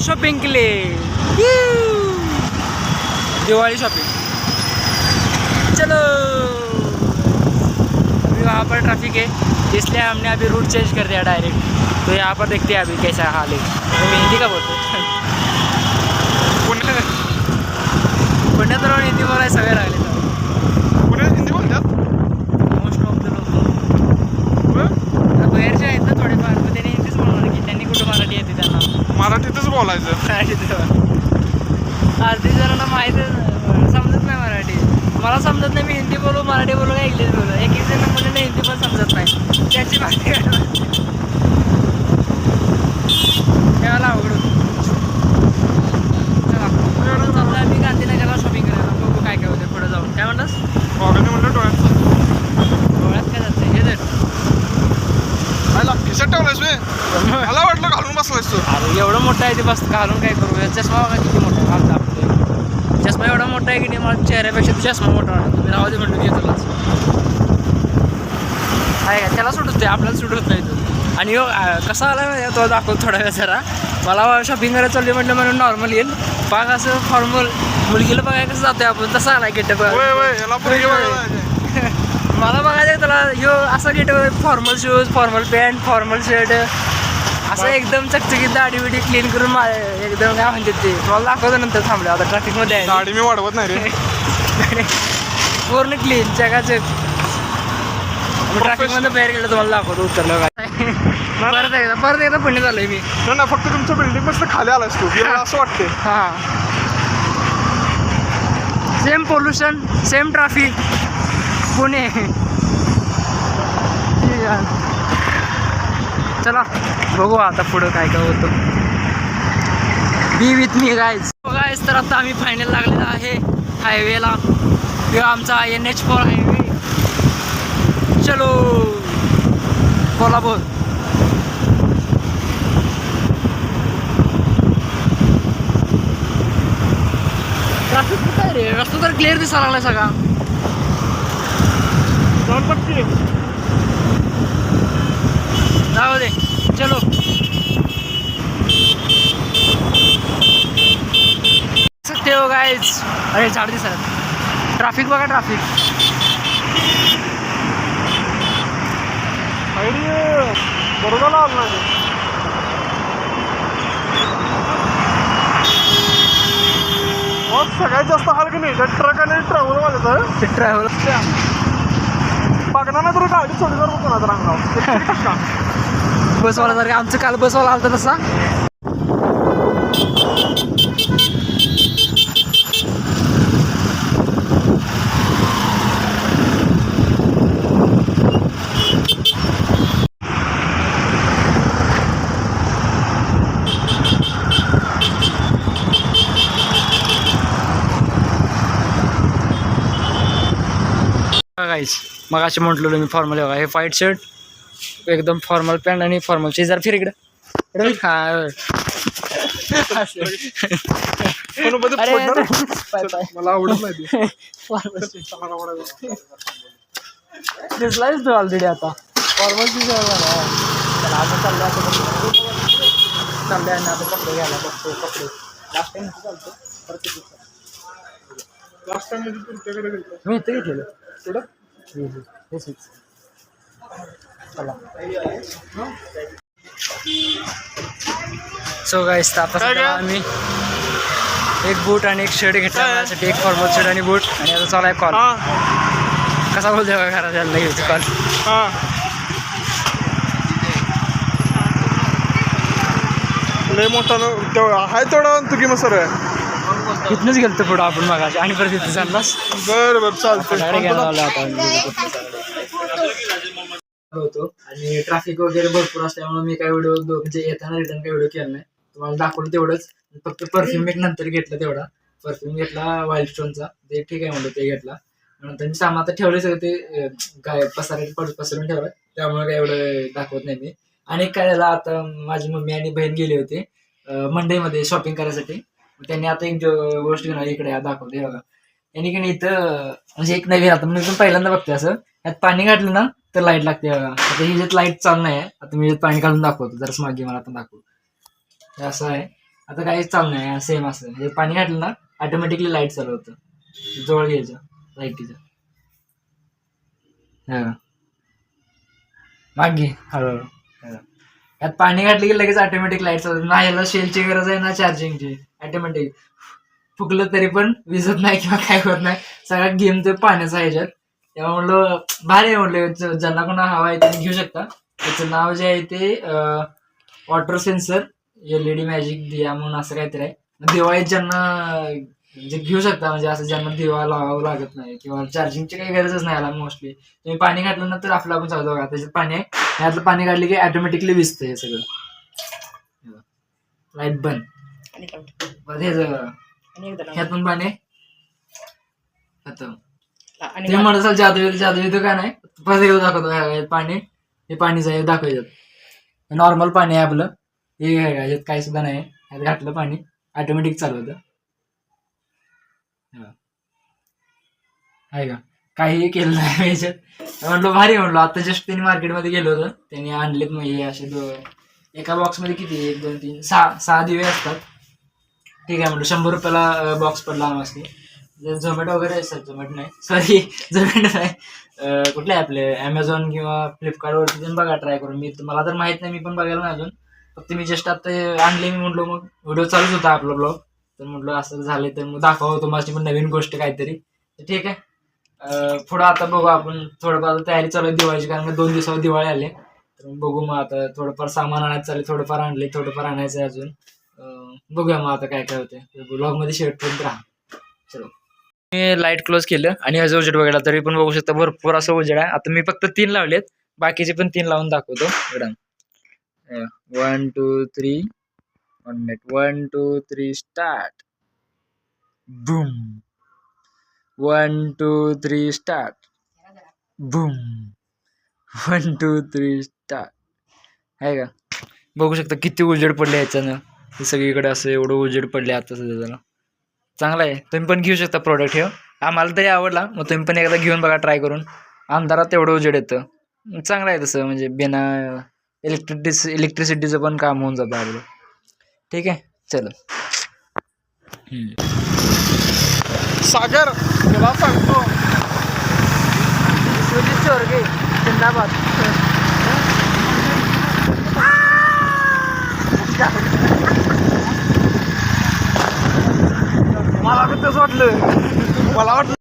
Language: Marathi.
शॉपिंग के लिए दिवाली शॉपिंग। चलो अभी वहाँ पर ट्रैफिक है इसलिए हमने अभी रूट चेंज कर दिया डायरेक्ट। तो यहाँ पर देखते हैं अभी कैसा हाल है। तो हिंदी का बोलते पुण्यात राहून हिंदी बोलायला सवय लागली तर पुण्यात हिंदी बोलतात मोस्ट ऑफ द लोक बाहेरचे आहेत ना थोडेफार पण त्यांनी हिंदीच बोलणार की त्यांनी कुठं मराठी येते त्यांना मराठीतच बोलायचं. अर्धी जणांना माहीत समजत नाही मराठी. मला समजत नाही मी हिंदी बोलू मराठी बोलू का इंग्लिश बोलू. एक जण मुलींना हिंदी पण समजत नाही त्याची माहिती त्याला अवघड होतं. चला चालला मी गांधीनगरला शॉपिंग करायला. बघू काय काय होते पुढे जाऊन. काय म्हणतास बघायला म्हणलं डोळ्यात काय जातं हे जर खिशात ठेवलायस वे मला वाटलं घालून बसलायस तू. अरे एवढं मोठं आहे ते बस घालून काय करू. चष्मा बघा किती मोठा घालता आपलं. चष्मा एवढा मोठा आहे की नाही मला चेहऱ्यापेक्षा चष्मा मोठा वाटतो. मी राहू दे म्हटलं की तुलाच आहे का त्याला सुटत ते आपल्याला सुटत नाही तो. आणि कसा आला माहिती तो दाखवतो थोडा वेळ जरा. मला शॉपिंग करायला चालली म्हटलं म्हणून नॉर्मल येईल पाक असं फॉर्मल मुलगीला बघायला कसं जातोय आपण तसं आला गेटअप. याला पुढे मला बघायचं त्याला ह्यो असं getup formal shoes formal pant formal shirt असं एकदम चकचकीत दाढी बिडी क्लीन करून एकदम काय म्हणतात ते मला दाखवतो नंतर थांबलं. आता ट्रॅफिकमध्ये आहे गाडी मी वाढवत नाही रे पूर्ण क्लीन चकाचक. ट्रॅफिकमध्ये बाहेर गेलं तुम्हाला दाखवतो उतरलं काय परत एकदा पुण्यात आलोय मी. ना फक्त तुमच्या बिल्डिंग मस्त खाली आलास तू असं वाटते. हां same pollution same traffic Pune. चला बघू आता पुढं काय काय होतं. बी विथ मी गाईज. गाईज तर आता आम्ही फायनल लागलेला आहे हायवेला. किंवा आमचा NH4 हायवे. चलो कोल्हापूर. ट्रॅफिक कुठं आहे रे. रस्ता तर क्लिअर दिसायला लागलाय सगळा. जाऊ दे चलो. सकते हो गाइस. अरे झाड दिसत. ट्रॅफिक बघा ट्रॅफिक. बरोबर आला सगळ्यात जास्त हाल की नाही त्या ट्रक आणि ट्रॅव्हल वाल्याचं. ट्रॅव्हल बघणार ना तर गाडी सोडीवर कोणाचा रांगाव बसवाला जर आमचं काल बसवाला आलं तसा. गाईस मग असे म्हटलेलो मी फॉर्मल बघा हे व्हाईट शर्ट एकदम फॉर्मल पॅन्ट आणि फॉर्मल शूज. जरा फिर इकडं मला आवडत नाही दिसलायच तू ऑलरेडी आता फॉर्मल शूज आता चाललंय आणि आता कपडे घ्यायला बघतो. कपडे लास्ट टाइम चालतो परत लास्ट टाइम तुमच्याकडे गेलो मी इथं घेतलेलं थोडं सो गाईस आता आम्ही एक बूट आणि एक शर्ट घेतला माझ्यासाठी. एक फॉर्मल शर्ट आणि बूट. आणि आता चालू आहे कॉल. कसा बोलतोय बघा घरात यायला घ्यायचं कॉल. लय मोठा आहे तेवढा तू की मग सर इथनंच गेलं पुढं आपण मगाशी आणि परत इथे चाललास. बरं चालतं होतो. आणि ट्रॅफिक वगैरे भरपूर असल्यामुळे मी काय व्हिडिओ म्हणजे येताना रिटर्न काही व्हिडिओ केला नाही. तुम्हाला दाखवलं तेवढंच. फक्त परफ्यूम एक नंतर घेतलं तेवढा. परफ्यूम घेतला वाईल्ड स्टोनचा ते ठीक आहे म्हणतो ते घेतला. नंतर मी सामान आता ठेवले सगळं ते काय पसरून ठेवलं त्यामुळे काय एवढं दाखवत नाही मी. आणि काय झालं आता माझी मम्मी आणि बहीण गेले होते मंडईमध्ये शॉपिंग करायसाठी. त्यांनी आता एक गोष्ट घेऊन इकडे दाखवते बघा. यांनी की नाही इथं म्हणजे एक नवीन आता मी पहिल्यांदा बघतोय असं यात पाणी घातलं ना तर लाईट लागते बघा. आता ही ज्यात लाईट चालू नाही आहे. आता मी पाणी घालून दाखवतो जरा मागे मला पण दाखवतो. असं आहे आता काहीच चालू नाही सेम असं म्हणजे पाणी घातलं ना ऑटोमॅटिकली लाईट चालू होतं जवळ घ्यायचं लाईटीचं. हा मागे हळूहळू यात पाणी घातलं की लगेच ऑटोमॅटिक लाईट चालू ना याला शेलची गरज आहे ना चार्जिंगची ऑटोमॅटिक फुकलं तरी पण विजत नाही किंवा काय होत नाही सगळा गेम ते पाण्याचा ह्याच्यात तेव्हा म्हणलं भारी आहे म्हणलं ज्यांना कोणा हवा आहे त्यांनी घेऊ शकता. त्याचं नाव जे आहे ते वॉटर सेन्सर LED मॅजिक दिया म्हणून असं काहीतरी आहे. दिवाळीत ज्यांना म्हणजे घेऊ शकता म्हणजे असं ज्यांना दिवा लावावं लागत नाही किंवा चार्जिंगची काही गरजच नाही याला मोस्टली तुम्ही पाणी घातलं ना तर आपलं आपण चालू बघा त्याच्यात पाणी आहे ह्यातलं पाणी काढलं की ऑटोमॅटिकली विजतं हे सगळं. लाईट बंद ह्यात पण पाणी खतम. ते म्हणत असाल जादू का नाही परत एकदा दाखवतो पाणी हे पाणीचं आहे दाखवायचं नॉर्मल पाणी आहे आपलं हे ह्याच्यात काही सुद्धा नाही ह्यात घातलं पाणी ऑटोमॅटिक चालू होतं आहे का काहीही केलं नाही याच्यात म्हटलं भारी म्हणलो आता जस्ट त्यांनी मार्केटमध्ये गेलो होतं त्यांनी आणलेत मग हे असे एका बॉक्समध्ये किती 1 2 3 6 दिवे असतात. ठीक आहे म्हटलं 100 रुपयाला बॉक्स पडला आम्हाला. झोमॅटो वगैरे सर झोमॅटो नाही सॉरी झोमॅटो नाही कुठले आपले ॲमेझॉन किंवा फ्लिपकार्टवरती पण बघा ट्राय करून मला तर माहीत नाही मी पण बघायला नाही अजून फक्त मी जस्ट आता आणले मी म्हटलो मग व्हिडिओ चालूच होता आपला ब्लॉग तर म्हटलं असं झालं तर मग दाखवा तुम्हाला पण नवीन गोष्ट काहीतरी ठीक आहे. पुढं आता बघू आपण थोडंफार तयारी चालू आहे दिवाळीची कारण 2 दिवसावर दिवाळी आले तर बघू मग आता थोडंफार सामान आणायचं चालेल थोडंफार आणले थोडंफार आणायचं आहे अजून बघूया मग आता काय काय होते ब्लॉगमध्ये शेवटपर्यंत राहा. चलो मी लाईट क्लोज केलं आणि ह्याचं उजेड बघायला तरी पण बघू शकता भरपूर असं उजेड आहे. आता मी फक्त 3 लावलेत बाकीचे पण 3 लावून दाखवतो. 1 2 3 1 minute 1 2 3 start boom 1 2 3 start boom 1 2 3 start आहे का बघू शकता किती उजेड पडले ह्याच्यानं हे सगळीकडे असं एवढं उजेड पडले आता सध्या त्याला चांगला आहे. तुम्ही पण घेऊ शकता प्रोडक्ट हे आम्हाला तरी आवडला मग तुम्ही पण एकदा घेऊन बघा ट्राय करून अंधारात तेवढं उजेड येतं चांगलं आहे तसं म्हणजे बिना इलेक्ट्रिसिटीचं पण काम होऊन जातं आपलं. ठीक आहे चलो सागर तुला सांगतो जिंदाबाद मला पण तसं वाटलं मला वाटलं